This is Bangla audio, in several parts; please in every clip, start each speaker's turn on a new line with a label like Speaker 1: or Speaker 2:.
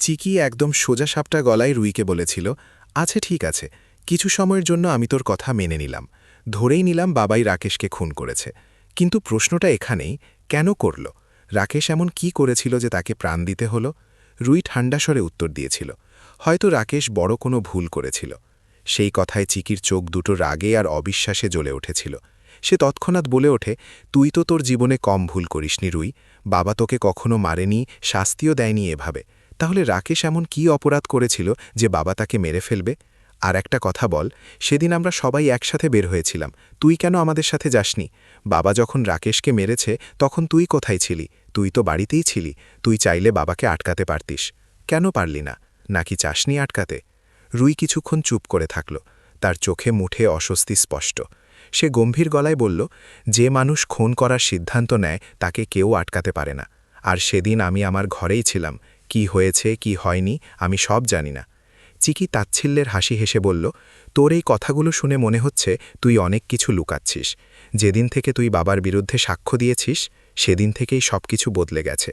Speaker 1: চিকি একদম সোজাসাপটা গলায় রুইকে বলেছিল, আচ্ছা ঠিক আছে, কিছু সময়ের জন্য আমি তোর কথা মেনে নিলাম, ধরেই নিলাম বাবাই রাকেশকে খুন করেছে। কিন্তু প্রশ্নটা এখানেই, কেন করল? রাকেশ এমন কি করেছিল যে তাকে প্রাণ দিতে হলো? রুই ঠান্ডা স্বরে উত্তর দিয়েছিল, হয়তো রাকেশ বড় কোনো ভুল করেছিল। সেই কথায় চিকির চোখ দুটো রাগে আর অবিশ্বাসে জ্বলে উঠেছিল। সে তৎক্ষণাৎ বলে ওঠে, তুই তো তোর জীবনে কম ভুল করিসনি রুই, বাবা তোকে কখনো মারেনি, শাস্তিও দেয়নি এভাবে। তাহলে রাকেশ এমন কি অপরাধ করেছিল যে বাবা তাকে মেরে ফেলবে? আর একটা কথা বল, সেদিন আমরা সবাই একসাথে বের হয়েছিলাম, তুই কেন আমাদের সাথে যাসনি? বাবা যখন রাকেশকে মেরেছে তখন তুই কোথায় ছিলি? তুই তো বাড়িতেই ছিলি, তুই চাইলে বাবাকে আটকাতে পারতিস। কেন পারলি না? নাকি চাসনি আটকাতে? রুই কিছুক্ষণ চুপ করে থাকল, তার চোখে মুঠে অস্বস্তি স্পষ্ট। সে গম্ভীর গলায় বলল, যে মানুষ খুন করার সিদ্ধান্ত নেয় তাকে কেউ আটকাতে পারে না। আর সেদিন আমি আমার ঘরেই ছিলাম, কি হয়েছে কি হয়নি আমি সব জানি না। চিকি তাচ্ছিল্যের হাসি হেসে বলল, তোর এই কথাগুলো শুনে মনে হচ্ছে তুই অনেক কিছু লুকাচ্ছিস। যেদিন থেকে তুই বাবার বিরুদ্ধে সাক্ষ্য দিয়েছিস সেদিন থেকেই সব কিছু বদলে গেছে।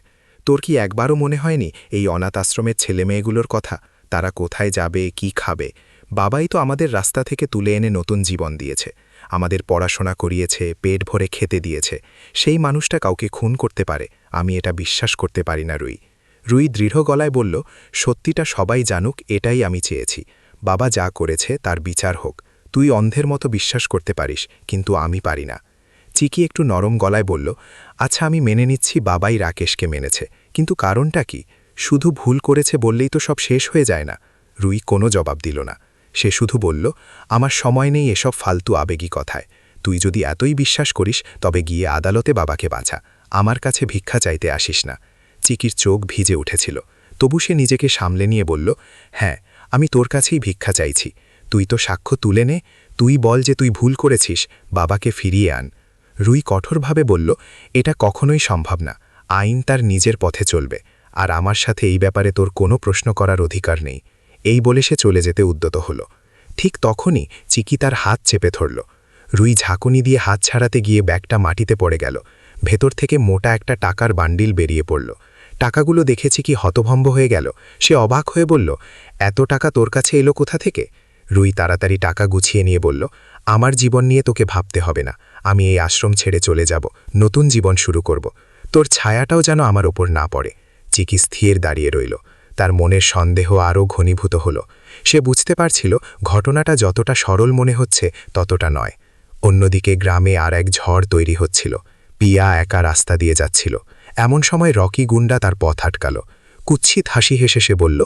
Speaker 1: তোর কি একবারও মনে হয়নি এই অনাথ আশ্রমের ছেলেমেয়েগুলোর কথা? তারা কোথায় যাবে, কি খাবে? বাবাই তো আমাদের রাস্তা থেকে তুলে এনে নতুন জীবন দিয়েছে, আমাদের পড়াশোনা করিয়েছে, পেট ভরে খেতে দিয়েছে। সেই মানুষটা কাউকে খুন করতে পারে? আমি এটা বিশ্বাস করতে পারি না রুই। রুই দৃঢ় গলায় বলল, সত্যিটা সবাই জানুক এটাই আমি চেয়েছি। বাবা যা করেছে তার বিচার হোক। তুই অন্ধের মতো বিশ্বাস করতে পারিস, কিন্তু আমি পারি না। চিকি একটু নরম গলায় বলল, আচ্ছা আমি মেনে নিচ্ছি বাবাই রাকেশকে মেনেছে, কিন্তু কারণটা কি? শুধু ভুল করেছে বললেই তো সব শেষ হয়ে যায় না। রুই কোনো জবাব দিল না। সে শুধু বলল, আমার সময় নেই এসব ফালতু আবেগী কথায়। তুই যদি এতই বিশ্বাস করিস তবে গিয়ে আদালতে বাবাকে বাঁচা, আমার কাছে ভিক্ষা চাইতে আসিস না। চিকির চোখ ভিজে উঠেছিল, তবু সে নিজেকে সামলে নিয়ে বলল, হ্যাঁ, আমি তোর কাছেই ভিক্ষা চাইছি। তুই তো সাক্ষ্য তুলে নে, তুই বল যে তুই ভুল করেছিস, বাবাকে ফিরিয়ে আন। রুই কঠোরভাবে বলল, এটা কখনোই সম্ভব না। আইন তার নিজের পথে চলবে, আর আমার সাথে এই ব্যাপারে তোর কোনো প্রশ্ন করার অধিকার নেই। এই বলে সে চলে যেতে উদ্যত হল। ঠিক তখনই চিকি তার হাত চেপে ধরল। রুই ঝাঁকুনি দিয়ে হাত ছাড়াতে গিয়ে ব্যাগটা মাটিতে পড়ে গেল। ভেতর থেকে মোটা একটা টাকার বান্ডিল বেরিয়ে পড়ল। টাকাগুলো দেখে চিকি হতভম্ব হয়ে গেল। সে অবাক হয়ে বলল, এত টাকা তোর কাছে এলো কোথা থেকে? রুই তাড়াতাড়ি টাকা গুছিয়ে নিয়ে বলল, আমার জীবন নিয়ে তোকে ভাবতে হবে না, আমি এই আশ্রম ছেড়ে চলে যাব, নতুন জীবন শুরু করব। তোর ছায়াটাও যেন আমার ওপর না পড়ে। চিকি স্থির দাঁড়িয়ে রইল। তার মনের সন্দেহ আরও ঘনীভূত হল। সে বুঝতে পারছিল ঘটনাটা যতটা সরল মনে হচ্ছে ততটা নয়। অন্যদিকে গ্রামে আর এক ঝড় তৈরি হচ্ছিল। পিয়া একা রাস্তা দিয়ে যাচ্ছিল। এমন সময় রকি গুন্ডা তার পথ আটকাল। কুৎসিত হাসি হেসে সে বলল,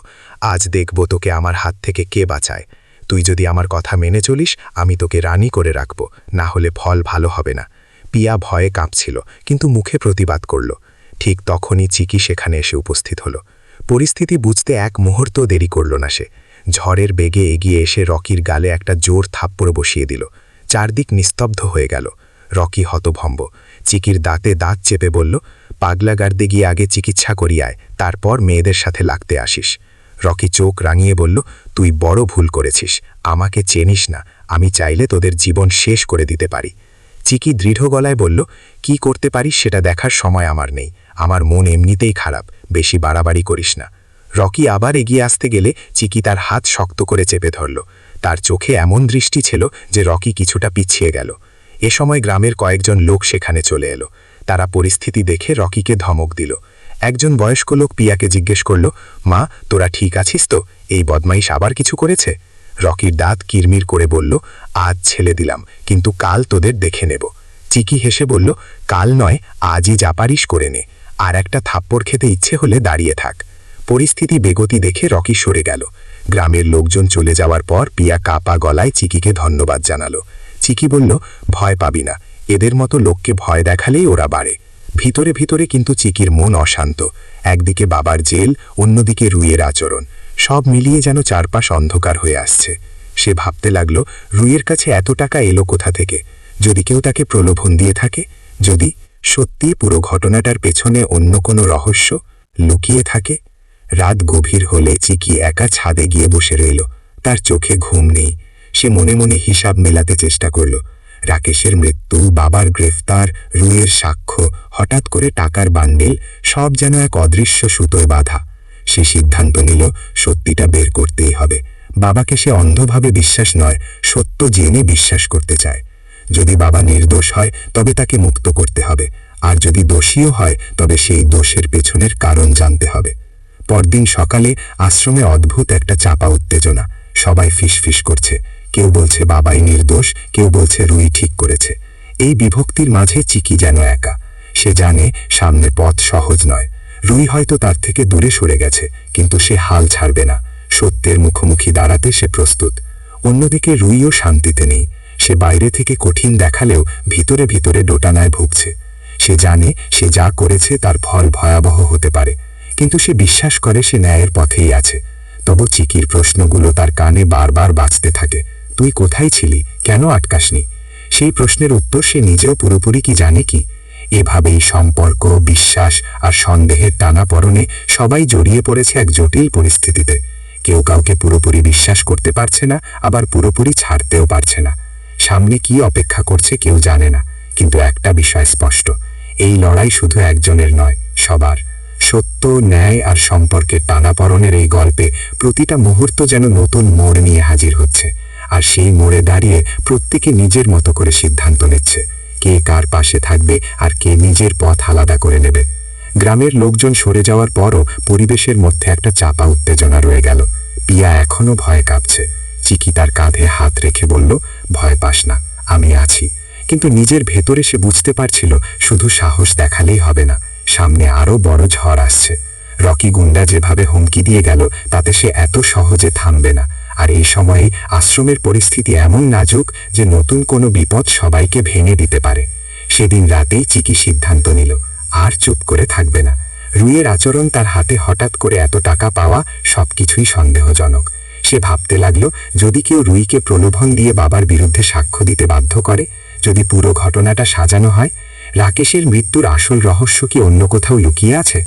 Speaker 1: আজ দেখব তোকে আমার হাত থেকে কে বাঁচায়। তুই যদি আমার কথা মেনে চলিস আমি তোকে রানী করে রাখব, না হলে ফল ভালো হবে না। পিয়া ভয়ে কাঁপছিল, কিন্তু মুখে প্রতিবাদ করল। ঠিক তখনই চিকি সেখানে এসে উপস্থিত হল। পরিস্থিতি বুঝতে এক মুহূর্ত দেরি করল না সে। ঝড়ের বেগে এগিয়ে এসে রকির গালে একটা জোর থাপ্পড় বসিয়ে দিল। চারদিক নিস্তব্ধ হয়ে গেল। রকি হতভম্ব। চিকির দাঁতে দাঁত চেপে বলল, পাগলাগার্দে গিয়ে আগে চিকিৎসা করিয়ায়, তারপর মেয়েদের সাথে লাগতে আসিস। রকি চোখ রাঙিয়ে বলল, তুই বড় ভুল করেছিস, আমাকে চেনিস না, আমি চাইলে তোদের জীবন শেষ করে দিতে পারি। চিকি দৃঢ় গলায় বলল, কি করতে পারিস সেটা দেখার সময় আমার নেই, আমার মন এমনিতেই খারাপ, বেশি বাড়াবাড়ি করিস না। রকি আবার এগিয়ে আসতে গেলে চিকি তার হাত শক্ত করে চেপে ধরল। তার চোখে এমন দৃষ্টি ছিল যে রকি কিছুটা পিছিয়ে গেল। এ সময় গ্রামের কয়েকজন লোক সেখানে চলে এলো। তারা পরিস্থিতি দেখে রকিকে ধমক দিল। একজন বয়স্ক লোক পিয়াকে জিজ্ঞেস করল, মা তোরা ঠিক আছিস তো? এই বদমাইশ আবার কিছু করেছে? রকির দাঁত কিরমির করে বলল, আজ ছেড়ে দিলাম, কিন্তু কাল তোদের দেখে নেব। চিকি হেসে বলল, কাল নয়, আজই যা পারিস করে নে, আর একটা থাপ্পড় খেতে ইচ্ছে হলে দাঁড়িয়ে থাক। পরিস্থিতি বেগতি দেখে রকি সরে গেল। গ্রামের লোকজন চলে যাওয়ার পর পিয়া কাপা গলায় চিকিকে ধন্যবাদ জানালো। চিকি বলল, ভয় পাবি না, এদের মতো লোককে ভয় দেখালেই ওরা বাড়ে। ভিতরে ভিতরে কিন্তু চিকির মন অশান্ত। একদিকে বাবার জেল, অন্যদিকে রুইয়ের আচরণ, সব মিলিয়ে যেন চারপাশ অন্ধকার হয়ে আসছে। সে ভাবতে লাগল, রুইয়ের কাছে এত টাকা এলো কোথা থেকে? যদি কেউ তাকে প্রলোভন দিয়ে থাকে, যদি সত্যি পুরো ঘটনাটার পেছনে অন্য কোনো রহস্য লুকিয়ে থাকে। রাত গভীর হলে চিকি একা ছাদে গিয়ে বসে রইল। তার চোখে ঘুম নেই। সে মনে মনে হিসাব মেলাতে চেষ্টা করল। রাকেশের মৃত্যু, বাবার গ্রেফতার, রুইয়ের সাক্ষ্য, হঠাৎ করে টাকার বান্ডেল, সব যেন এক অদৃশ্য সুতোয় বাঁধা।
Speaker 2: সে সিদ্ধান্ত নিল সত্যিটা বের করতেই হবে। বাবাকে সে অন্ধভাবে বিশ্বাস নয়, সত্য জেনে বিশ্বাস করতে চায়। যদি বাবা নির্দোষ হয় তবে তাকে মুক্ত করতে হবে, আর যদি দোষীও হয় তবে সেই দোষের পেছনের কারণ জানতে হবে। পরদিন সকালে আশ্রমে অদ্ভুত একটা চাপা উত্তেজনা। সবাই ফিসফিস করছে, কেউ বলছে বাবাই নির্দোষ, কেউ বলছে রুই ঠিক করেছে। এই বিভক্তির মাঝে চিকি যেন একা। সে জানে সামনে পথ সহজ নয়। রুই হয়তো তার থেকে দূরে সরে গেছে, কিন্তু সে হাল ছাড়বে না। সত্যের মুখোমুখি দাঁড়াতে সে প্রস্তুত। অন্যদিকে রুইও শান্তিতে নেই। সে বাইরে থেকে কঠিন দেখালেও ভিতরে ভিতরে দোটানায় ভুগছে। সে জানে সে যা করেছে তার ফল ভয়াবহ হতে পারে, কিন্তু সে বিশ্বাস করে সে ন্যায়ের পথেই আছে। তবু চিকির প্রশ্নগুলো তার কানে বারবার বাজতে থাকে। তুই কোথায় ছিলি, কেন আটকাসনি? সেই প্রশ্নের উত্তর সে নিজেও পুরোপুরি কি জানে কি? এভাবেই সম্পর্ক, বিশ্বাস আর সন্দেহের টানাপড়নে সবাই জড়িয়ে পড়েছে এক জটিল পরিস্থিতিতে। কেউ কাউকে পুরোপুরি বিশ্বাস করতে পারছে না, আবার পুরোপুরি ছাড়তেও পারছে না। সামনে কি অপেক্ষা করছে কেউ জানে না, কিন্তু একটা বিষয় স্পষ্ট, এই লড়াই শুধু একজনের নয়, সবার। সত্য, ন্যায় আর সম্পর্কের টানাপড়নের এই গল্পে প্রতিটা মুহূর্ত যেন নতুন মোড় নিয়ে হাজির হচ্ছে, আর সেই মোড়ে দাঁড়িয়ে প্রত্যেকে নিজের মতো করে সিদ্ধান্ত নিচ্ছে কে কার পাশে থাকবে আর কে নিজের পথ আলাদা করে নেবে। গ্রামের লোকজন সরে যাওয়ার পরও পরিবেশের মধ্যে একটা চাপা উত্তেজনা রয়ে গেল। পিয়া এখনো ভয়ে কাঁপছে। চিকি তার কাঁধে হাত রেখে বলল, ভয় পাস না, আমি আছি। কিন্তু নিজের ভেতরে সে বুঝতে পারছিল শুধু সাহস দেখালেই হবে না, সামনে আরো বড় ঝড় আসছে। রকি গুন্ডা যেভাবে হুমকি দিয়ে গেল তাতে সে এত সহজে থামবে না। আর এই সময়ে আশ্রমের পরিস্থিতি এমন নাজুক যে নতুন কোনো বিপদ সবাইকে ভেঙে দিতে পারে। সেদিন রাতেই চিকি সিদ্ধান্ত নিল, আর চুপ করে থাকবে না। রুইয়ের আচরণ, তার হাতে হঠাৎ করে এত টাকা পাওয়া, সবকিছুই সন্দেহজনক। সে ভাবতে লাগলো, যদি কেউ রুইকে প্রলোভন দিয়ে বাবার বিরুদ্ধে সাক্ষ্য দিতে বাধ্য করে, যদি পুরো ঘটনাটা সাজানো হয়, রাকেশের মৃত্যুর আসল রহস্য কি অন্য কোথাও লুকিয়ে আছে?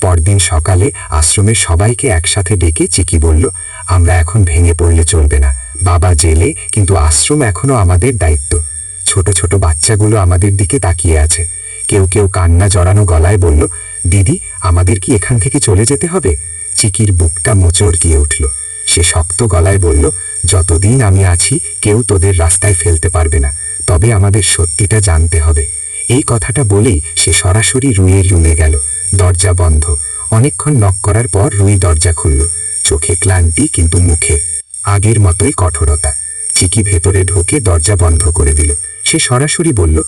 Speaker 2: পরদিন সকালে আশ্রমের সবাইকে একসাথে ডেকে চিকি বলল, আমরা এখন ভেঙে পড়লে চলবে না। বাবা জেলে, কিন্তু আশ্রম এখনো আমাদের দায়িত্ব। ছোট ছোট বাচ্চাগুলো আমাদের দিকে তাকিয়ে আছে। কেউ কেউ কান্না জড়ানো গলায় বলল, দিদি, আমাদের কি এখান থেকে চলে যেতে হবে? চিকির বুকটা মোচড় দিয়ে উঠল। সে শক্ত গলায় বলল, যতদিন আমি আছি কেউ তোদের রাস্তায় ফেলতে পারবে না, তবে আমাদের সত্যিটা জানতে হবে। এই কথাটা বলেই সে সরাসরি রুইয়ের রুমে গেল। দরজা বন্ধ। অনেকক্ষণ নক করার পর রুই দরজা খুলল। চোখে ক্লান্তি, কিন্তু মুখে আগের মতোই কঠোরতা। চিকি ভেতরে ঢোকে দরজা বন্ধ করে দিল। সে সরাসরি বলল,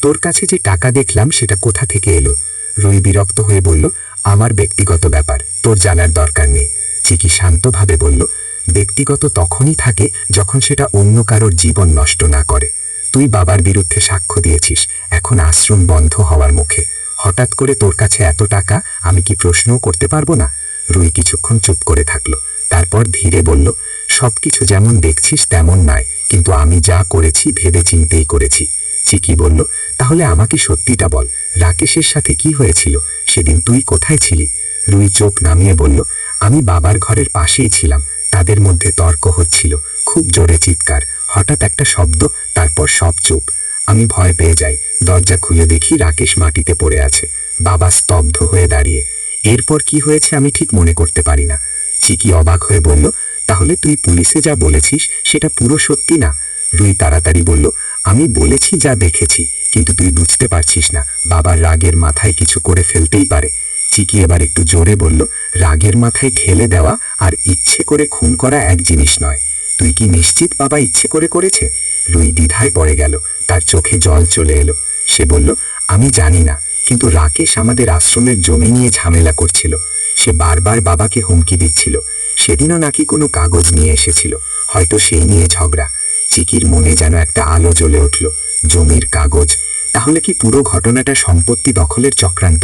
Speaker 2: তোর কাছে যে টাকা দেখলাম সেটা কোথা থেকে এলো? রুই বিরক্ত হয়ে বলল, আমার ব্যক্তিগত ব্যাপার, তোর জানার দরকার নেই। চিকি শান্তভাবে বলল, ব্যক্তিগত তখনই থাকে যখন সেটা অন্য কারোর জীবন নষ্ট না করে। তুই বাবার বিরুদ্ধে সাক্ষ্য দিয়েছিস, এখন আশ্রম বন্ধ হওয়ার মুখে। হঠাৎ করে তোর কাছে এত টাকা, আমি কি প্রশ্নও করতে পারবো না? রুই কিছুক্ষণ চুপ করে থাকলো, তারপর ধীরে বলল, সবকিছু যেমন দেখছিস তেমন নয়, কিন্তু আমি যা করেছি ভেবে চিন্তেই করেছি। চিকি বলল, তাহলে আমাকে সত্যিটা বল, রাকেশের সাথে কি হয়েছিল? সেদিন তুই কোথায় ছিলি? রুই চোখ নামিয়ে বলল, আমি বাবার ঘরের পাশেই ছিলাম। তাদের মধ্যে তর্ক হচ্ছিল, খুব জোরে চিৎকার, হঠাৎ একটা শব্দ, তারপর সব চুপ। আমি ভয় পেয়ে যাই। দরজা খুলে দেখি রাকেশ মাটিতে পড়ে আছে, বাবা স্তব্ধ হয়ে দাঁড়িয়ে। এরপর কি হয়েছে আমি ঠিক মনে করতে পারি না। চিকি অবাক হয়ে বলল, তাহলে তুই পুলিশে যা বলেছিস সেটা পুরো সত্যি না? রুই তাড়াতাড়ি বলল, আমি বলেছি যা দেখেছি, কিন্তু তুই বুঝতে পারছিস না, বাবার রাগের মাথায় কিছু করে ফেলতেই পারে। চিকি এবার একটু জোরে বলল, রাগের মাথায় ঠেলে দেওয়া আর ইচ্ছে করে খুন করা এক জিনিস নয়। তুই কি নিশ্চিত বাবা ইচ্ছে করে করেছে? রুই দ্বিধায় পড়ে গেল, তার চোখে জল চলে এলো। সে বলল, আমি জানি না, কিন্তু রাকেশ আমাদের আশ্রমের জমি নিয়ে ঝামেলা করছিল। সে বারবার বাবাকে হুমকি দিচ্ছিল। সেদিনও নাকি কোনো কাগজ নিয়ে এসেছিল, হয়তো সেই নিয়ে ঝগড়া। চিকির মনে যেন একটা আলো জ্বলে উঠল। জমির কাগজ? তাহলে কি পুরো ঘটনাটা সম্পত্তি দখলের চক্রান্ত?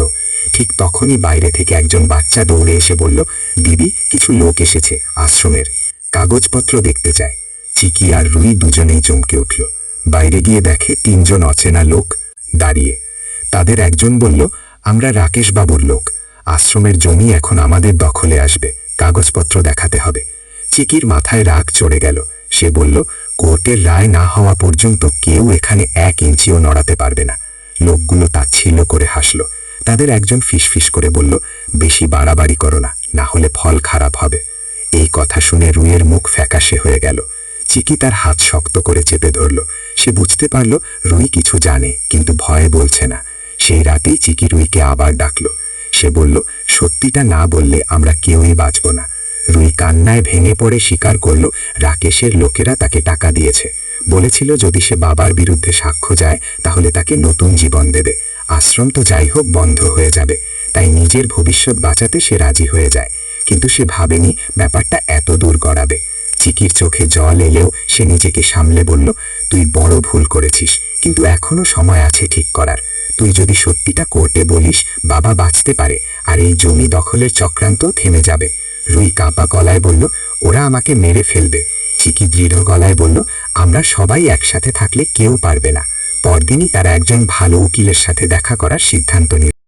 Speaker 2: ঠিক তখনই বাইরে থেকে একজন বাচ্চা দৌড়ে এসে বলল, দিদি, কিছু লোক এসেছে আশ্রমের, কাগজপত্র দেখতে চায়। চিকি আর রুই দুজনেই চমকে উঠল। বাইরে গিয়ে দেখে তিনজন অচেনা লোক দাঁড়িয়ে। তাদের একজন বলল, আমরা রাকেশ বাবুর লোক, আশ্রমের জমি এখন আমাদের দখলে আসবে, কাগজপত্র দেখাতে হবে। চিকির মাথায় রাগ চড়ে গেল। সে বলল, কোর্টের রায় না হওয়া পর্যন্ত কেউ এখানে 1 ইঞ্চিও নড়াতে পারবে না। লোকগুলো তাচ্ছিল্য করে হাসল। তাদের একজন ফিসফিস করে বলল, বেশি বাড়াবাড়ি করো না, না হলে ফল খারাপ হবে। এই কথা শুনে রুইয়ের মুখ ফ্যাকাশে হয়ে গেল। চিকি তার হাত শক্ত করে চেপে ধরল। সে বুঝতে পারল রুই কিছু জানে, কিন্তু ভয়ে বলছে না। সেই রাতেই চিকি রুইকে আবার ডাকল। সে বলল, সত্যিটা না বললে আমরা কেউই বাঁচব না। রুই কান্নায় ভেঙে পড়ে স্বীকার করল রাকেশের লোকেরা তাকে টাকা দিয়েছে। বলেছিল যদি সে বাবার বিরুদ্ধে সাক্ষ্য যায় তাহলে তাকে নতুন জীবন দেবে। আশ্রম তো যাই হোক বন্ধ হয়ে যাবে, তাই নিজের ভবিষ্যৎ বাঁচাতে সে রাজি হয়ে যায়। কিন্তু সে ভাবেনি ব্যাপারটা এত দূর গড়াবে। চিকির চোখে জল এলেও সে নিজেকে সামলে বলল, তুই বড় ভুল করেছিস, কিন্তু এখনো সময় আছে ঠিক করার। তুই যদি সত্যিটা কোর্টে বলিস বাবা বাঁচতে পারে, আর এই জমি দখলের চক্রান্ত থেমে যাবে। রুই কাঁপা গলায় বলল, ওরা আমাকে মেরে ফেলবে। চিকি দৃঢ় গলায় বলল, আমরা সবাই একসাথে থাকলে কেউ পারবে না। পরদিনই তারা একজন ভালো উকিলের সাথে দেখা করার সিদ্ধান্ত নিল।